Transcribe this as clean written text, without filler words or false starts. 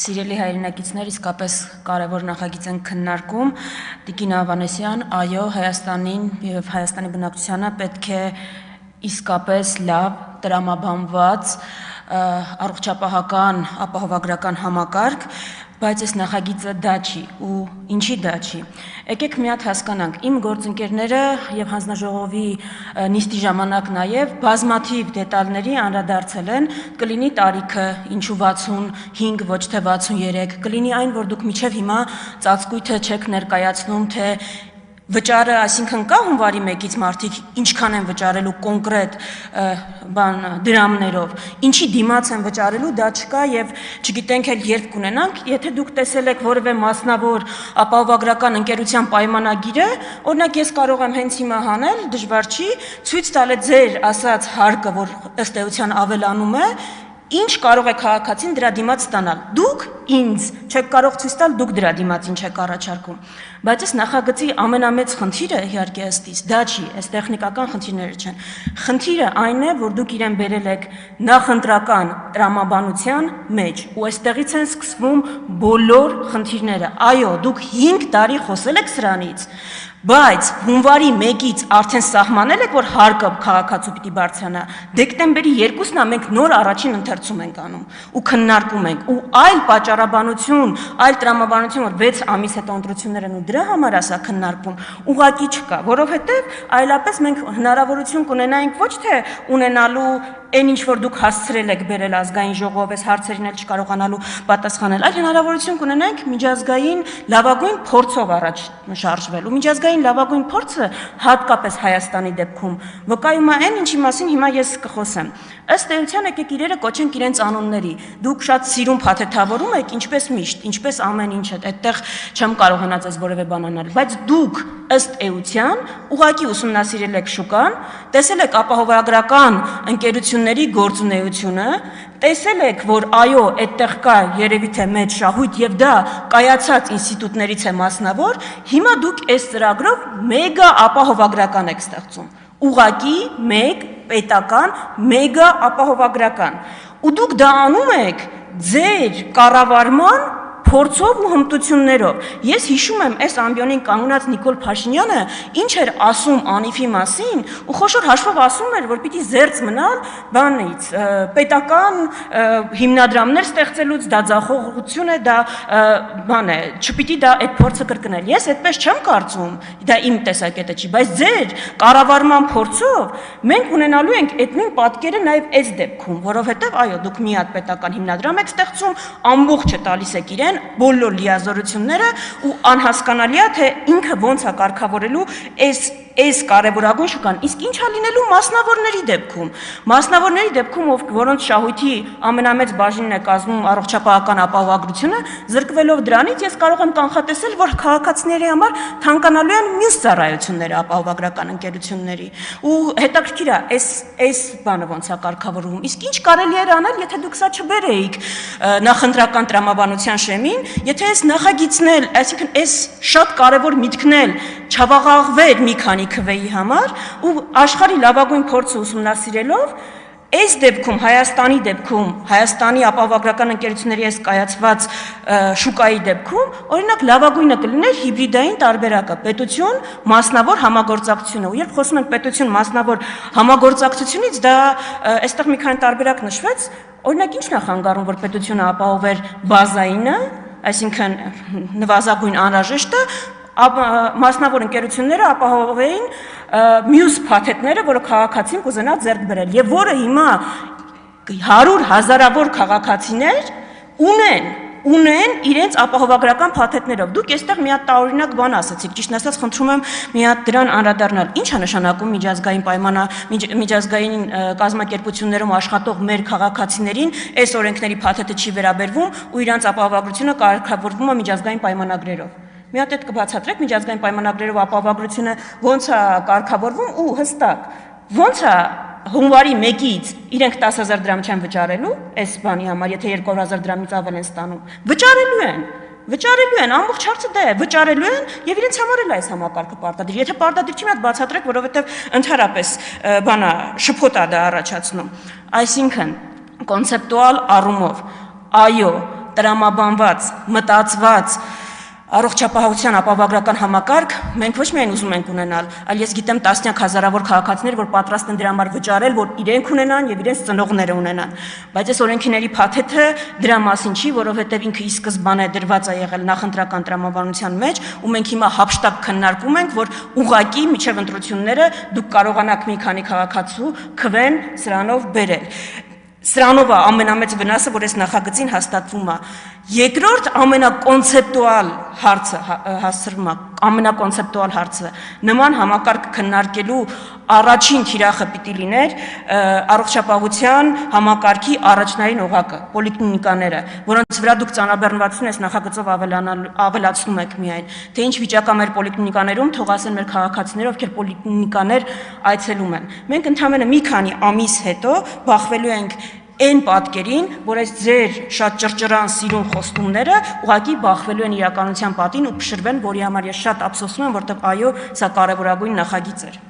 Սիրելի հայրենակիցներ, իսկապես կարևոր նախագիծ են քննարկում Տիկին Ավանեսյան, այո, Հայաստանին եւ Հայաստանի բնակչությանը պետք է իսկապես լավ տրամաբանված առողջապահական ապահովագրական համակարգ, բայց այս նախագիծը դա չի ու ինչի դա չի։ Եկեք մի հատ հասկանանք, իմ գործընկերները եւ հանձնաժողովի նիստի ժամանակ նաեւ բազմաթիվ դետալների անդրադարձել են, կլինի տարիքը ինչու 65, ոչ թե 63, կլինի այն, որ դուք միջև հիմա ծածկույթը չեք ներկայացնում, թե վճարը, այսինքն կա հունվարի 1-ից մարդիկ ինչքան են վճարելու կոնկրետ դրամներով, ինչի դիմաց են վճարելու, դա չկա եւ չգիտենք էլ երբ կունենանք, եթե դուք տեսել եք որևէ մասնավոր ապահովագրական ընկերության պայմանագիրը, օրինակ ես կարող եմ հենց հիմա հանել, դժվար չի, ցույց տալ է ձեր ասած հարկը, որ ըստ էության ավելանում է, ինչ կարող է քաղաքացին դրա դիմաց ստանալ։ Դուք ինձ չեք կարող ցույց տալ, դուք դրա դիմաց ինչ եք առաջարկում։ Բայց այս նախագծի ամենամեծ խնդիրը իհարկե ըստիս դա չի, այս տեխնիկական խնդիրները չեն։ Խնդիրը այն է, որ դուք իրեն բերել եք նախընտրական տրամաբանության մեջ, ու այստեղից են սկսվում բոլոր խնդիրները։ Այո, դուք 5 տարի խոսել եք սրանից, բայց հունվարի 1-ից արդեն սահմանել եք, որ հարկը քաղաքացու պիտի բարձրանա, դեկտեմբերի 2-ն մենք նոր առաջին ընթերցում ենք անում ու քննարկում ենք, ու այլ պատճառաբանություն, այլ տրամաբանություն, որ 6 ամիս հետո ընտրություններ են ու դրա համար ասա քննարկվում, ուղղակի չկա, որովհետև այլապես մենք հնարավորություն կունենայինք ոչ թե ունենալու այն ինչ որ դուք հասցրել եք բերել ազգային ժողով, այս հարցերին էլ չկարողանալու պատասխանել, այլ հնարավորություն կունենանք միջազգային լավագույն փորձով առաջ շարժվել, ու միջազգային լավագույն փորձը հատկապես Հայաստանի դեպքում վկայում է այն, ինչի մասին հիմա ես կխոսեմ։ Ըստ էության եկեք իրերը կոչենք իրենց անունների։ Դուք շատ սիրուն փաթեթավորում եք, ինչպես միշտ, ինչպես ամեն ինչը, այդտեղ չեմ կարողանած այս որևէ բան անել, բայց դուք ըստ էության ուղղակի ուսումնասիրել եք շուկան, տեսել եք ապահովագրական ընկերությունների գործունեությունը, տեսել եք, որ այո, այդտեղ կա երևի թե մեծ շահույթ եւ դա կայացած ինստիտուտներից է մասնավոր, հիմա դուք այս ծրագրով մեգա ապահովագրական եք ստեղծում։ Ուղղակի մեկ պետական, մեգա ապահովագրական։ Ու դուք դա անում եք ձեր կառավարման փորձով ու հմտություններով։ Ես հիշում եմ այս ամբիոնին կանգնած Նիկոլ Փաշինյանը ինչ էր ասում Անիֆի մասին, ու խոշոր հաշվով ասում էր, որ պիտի զերծ մնալ բանից, պետական հիմնադրամներ ստեղծելուց, դա ձախողություն է, դա բան է, չպիտի դա այդ փորձը կրկնել։ Ես այդպես չեմ կարծում, դա իմ տեսակետը չի, բայց ձեր կառավարման փորձով մենք ունենալու ենք այդ նույն պատկերը նաև այս դեպքում, որովհետև այո, դուք մի հատ պետական հիմնադրամ եք ստեղծում, ամբողջը տալիս եք իրեն բոլոր լիազորությունները ու անհասկանալի է, թե ինքը ոնց է կարգավորելու այս կարևորագույն շուկան, իսկ ինչ է լինելու մասնավորների դեպքում։ Մասնավորների դեպքում, որոնց շահույթի ամենամեծ բաժինն է կազմում առողջապահական ապահովագրությունը, զրկվելով դրանից ես կարող եմ կանխատեսել, որ քաղաքացիների համար թանկանալու են մյուս ծառայությունները ապահովագրական ընկերությունների։ Ու հետաքրքիր է, այս բանը ոնց է կարգավորվում։ Իսկ ինչ կարելի էր անել, եթե դուք սա չբերեիք նախընտրական տրամաբանության շեմին, եթե այս նախագիծն էլ, այսինքն այս շատ կարևոր միտքն էլ չավաղաղվեր մի քանի քվեի համար ու աշխարհի լավագույն փորձը ուսումնասիրելով այս դեպքում Հայաստանի դեպքում Հայաստանի ապահովագրական ընկերությունների այս կայացված շուկայի դեպքում օրինակ լավագույնը կլիներ հիբրիդային տարբերակը պետություն մասնավոր համագործակցությունը ու երբ խոսում ենք պետություն մասնավոր համագործակցությունից դա այստեղ մի քանի տարբերակ նշվեց օրինակ ինչն է խանգարում որ պետությունը ապահովեր բազայինը այսինքն նվազագույն անհրաժեշտը մասնավոր ընկերությունները ապահովեին մյուս փաթեթները, որը քաղաքացին կուզենա ձեռք բերել եւ որը հիմա 100 հազարավոր քաղաքացիներ ունեն իրենց ապահովագրական փաթեթներով։ Դուք այստեղ մի հատ տարօրինակ բան ասացիք, ճիշտ ասած խնդրում եմ մի հատ դրան անդրադառնալ։ Ինչ է նշանակում միջազգային կազմակերպություններում աշխատող մեր քաղաքացիներին այս օրենքների փաթեթը չի վերաբերվում ու իրանց ապահովագրությունը կարգավորվում է միջազգային պայմանագրերով։ Մի հատ այդ կբացատրեք միջազգային պայմանագրերով ապահովագրությունը ոնց է կարգավորվում ու հստակ ոնց է հունվարի 1-ից իրենք 10,000 դրամ չեն վճարելու այս բանի համար, եթե 200,000 դրամից ավել են ստանում, վճարելու են, ամբողջ հարցը դա է, վճարելու են եւ իրենց համար էլ այս համակարգը պարտադիր։ Եթե պարտադիր չի, մի հատ բացատրեք, որովհետեւ ընդհանրապես բանա շփոթ է դա առաջացնում։ Այսինքն կոնցեպտուալ առումով, այո, տրամաբանված, մտածված առողջապահության ապահովագրական համակարգ մենք ոչ միայն ուզում ենք ունենալ, այլ ես գիտեմ տասնյակ հազարավոր քաղաքացիներ, որ պատրաստ են դրա համար վճարել, որ իրենք ունենան եւ իրենց ծնողները ունենան։ Բայց այս օրենքների փաթեթը դրա մասին չի, որովհետեւ ինքը ի սկզբանե դրված է եղել նախընտրական տրամաբանության մեջ, ու մենք հիմա հապշտակ քննարկում ենք, որ ուղղակի միջև ընտրությունները դուք կարողանաք մի քանի քաղաքացու քվեն սրանով բերել։ Սրանով է ամենամեծ վնասը, որ այս նախագծին հաստատվում է։ Երկրորդ ամենակոնցեպտուալ հարցը հասցրվում է, ամենակոնցեպտուալ հարցը նման համակարգ քննարկելու առաջին թիրախը պիտի լիներ առողջապահության համակարգի առաջնային օղակը, պոլիկլինիկաները, որոնց վրա դուք ծանրաբեռնվածություն այս նախագծով ավելացնում եք միայն, թե ինչ վիճակա մեր պոլիկլինիկաներում, թող ասեն մեր քաղաքացիները, ովքեր պոլիկլինիկաներ այցելում են։ Մենք ընդհանրապես մի քանի ամիս հետո բախվելու ենք այն պատկերին, որ այս ձեր շատ ճռճռան սիրուն խոստումները ուղղակի բախվելու են իրականության պատին ու փշրվեն, որի համար ես շատ ափսոսում եմ, որտեղ այո, սա կարևորագույն նախագիծ էր։